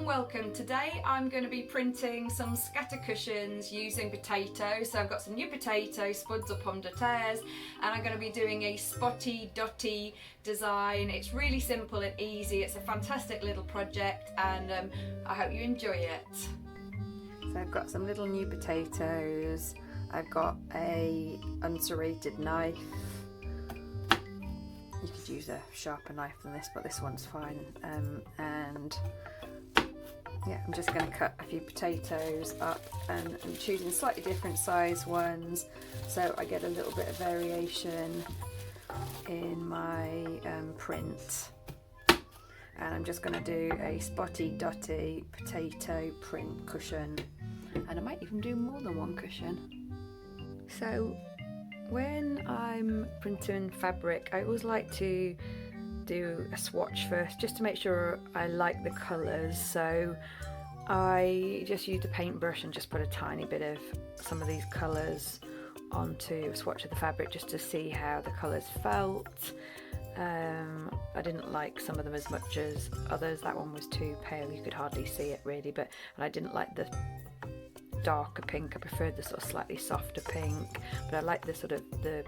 and welcome. Today I'm going to be printing some scatter cushions using potato. So I've got some new potato spuds up on tears, and I'm going to be doing a spotty dotty design. It's really simple and easy. It's a fantastic little project, and I hope you enjoy it. So I've got some little new potatoes. I've got a unserrated knife. You could use a sharper knife than this, but this one's fine. And yeah, I'm just going to cut a few potatoes up, and I'm choosing slightly different size ones so I get a little bit of variation in my print. And I'm just going to do a spotty dotty potato print cushion, and I might even do more than one cushion. So when I'm printing fabric, I always like to do a swatch first, just to make sure I like the colours. So I just used a paintbrush and just put a tiny bit of some of these colours onto a swatch of the fabric just to see how the colours felt. I didn't like some of them as much as others. That one was too pale, you could hardly see it really, and I didn't like the darker pink. I preferred the sort of slightly softer pink, but I like the sort of the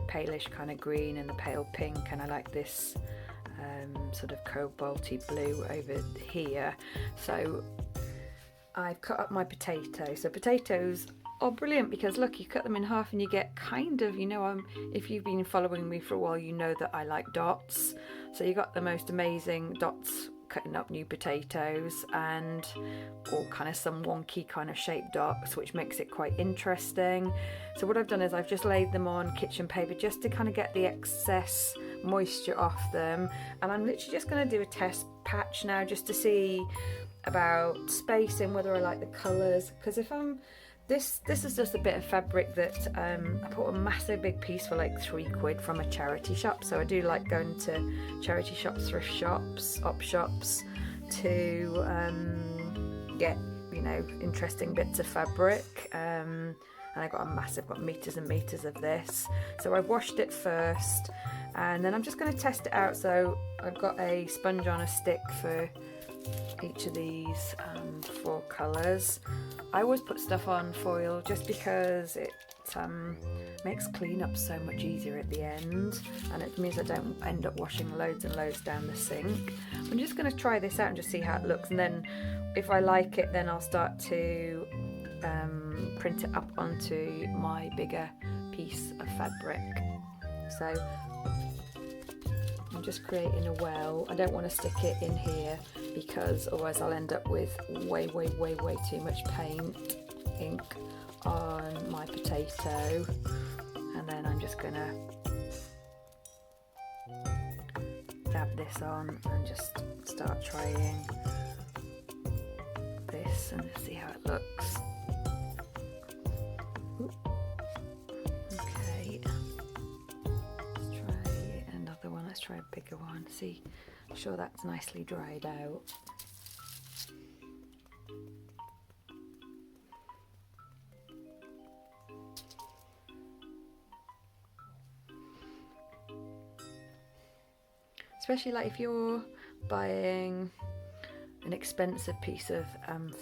palish kind of green and the pale pink, and I like this sort of cobalty blue over here. So I've cut up my potatoes. So potatoes are brilliant because look, you cut them in half and you get kind of, you know, if you've been following me for a while, you know that I like dots. So you got the most amazing dots cutting up new potatoes, and all kind of some wonky kind of shaped dots, which makes it quite interesting. So what I've done is I've just laid them on kitchen paper just to kind of get the excess moisture off them, and I'm literally just going to do a test patch now just to see about spacing, whether I like the colours, because if I'm this is just a bit of fabric that I bought a massive big piece for like £3 from a charity shop. So I do like going to charity shops, thrift shops, op shops to get, you know, interesting bits of fabric. And I got meters and meters of this. So I've washed it first, and then I'm just going to test it out. So I've got a sponge on a stick for each of these 4 colours. I always put stuff on foil just because it makes cleanup so much easier at the end, and it means I don't end up washing loads and loads down the sink. I'm just going to try this out and just see how it looks, and then if I like it, then I'll start to print it up onto my bigger piece of fabric. So I'm just creating a well. I don't want to stick it in here because otherwise I'll end up with way too much paint ink on my potato. And then I'm just gonna dab this on and just start trying this and see how it looks. Okay, let's try another one. Let's try a bigger one. See, I'm sure that's nicely dried out. Especially like if you're buying an expensive piece of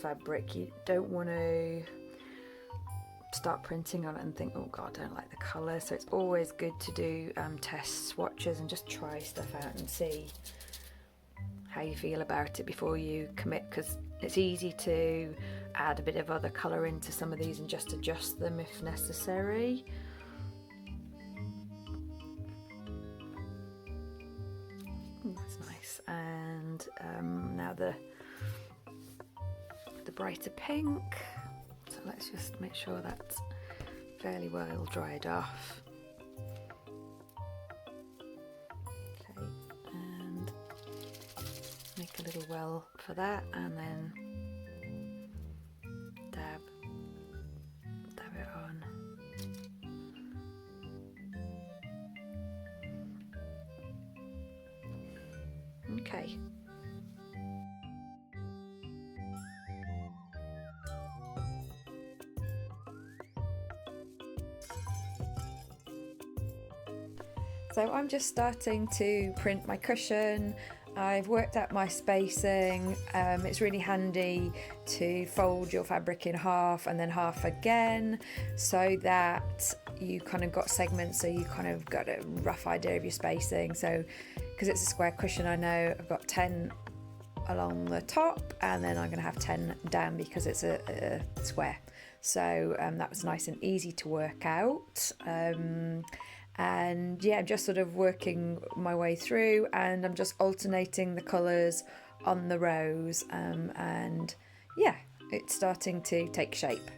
fabric, you don't want to start printing on it and think, oh god, I don't like the colour. So it's always good to do test swatches and just try stuff out and see how you feel about it before you commit, because it's easy to add a bit of other colour into some of these and just adjust them if necessary. That's nice. And now the brighter pink. So let's just make sure that's fairly well dried off. Okay, and make a little well for that, and then dab it on. Okay. So I'm just starting to print my cushion. I've worked out my spacing. It's really handy to fold your fabric in half and then half again, so that you kind of got segments, so you kind of got a rough idea of your spacing. So because it's a square cushion, I know I've got 10 along the top, and then I'm going to have 10 down because it's a square. So that was nice and easy to work out. And yeah, I'm just sort of working my way through, and I'm just alternating the colours on the rows, and yeah, it's starting to take shape.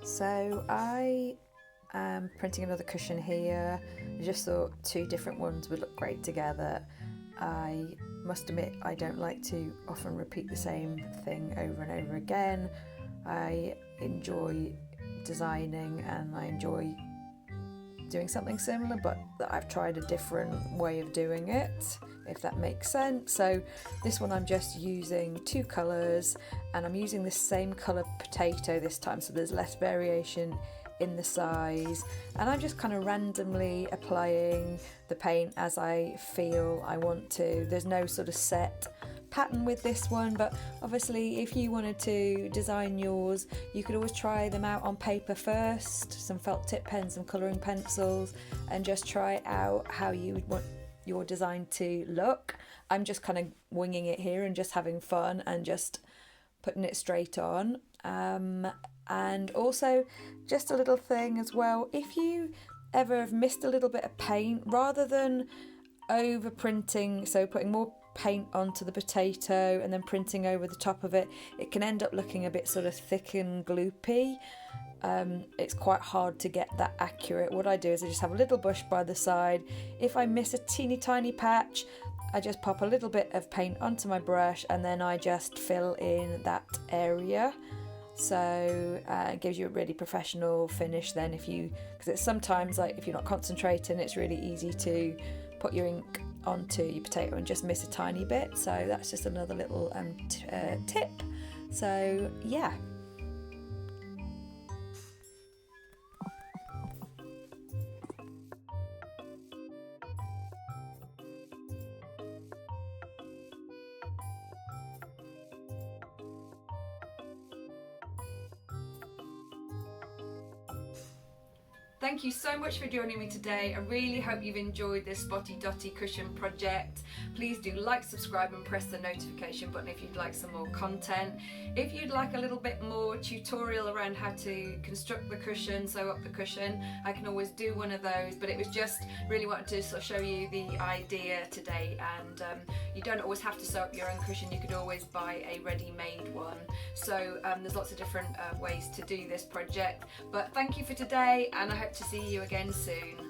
So I am printing another cushion here. I just thought two different ones would look great together. I must admit I don't like to often repeat the same thing over and over again. I enjoy designing and I enjoy doing something similar, but I've tried a different way of doing it, if that makes sense. So this one I'm just using two colours, and I'm using the same colour potato this time, so there's less variation in the size, and I'm just kind of randomly applying the paint as I feel I want to. There's no sort of set pattern with this one, but obviously if you wanted to design yours, you could always try them out on paper first, some felt tip pens, some colouring pencils, and just try out how you would want your design to look. I'm just kind of winging it here and just having fun and just putting it straight on. And also just a little thing as well, if you ever have missed a little bit of paint, rather than over printing, so putting more paint onto the potato and then printing over the top of it, it can end up looking a bit sort of thick and gloopy. It's quite hard to get that accurate. What I do is I just have a little bush by the side. If I miss a teeny tiny patch, I just pop a little bit of paint onto my brush and then I just fill in that area. So it gives you a really professional finish then, because it's sometimes like if you're not concentrating, it's really easy to put your ink onto your potato and just miss a tiny bit. So that's just another little tip. So yeah. Thank you so much for joining me today. I really hope you've enjoyed this Spotty Dotty cushion project. Please do like, subscribe and press the notification button if you'd like some more content. If you'd like a little bit more tutorial around how to construct the cushion, sew up the cushion, I can always do one of those, but it was just really wanted to sort of show you the idea today, and you don't always have to sew up your own cushion, you could always buy a ready-made one. So there's lots of different ways to do this project, but thank you for today and I hope to see you again soon.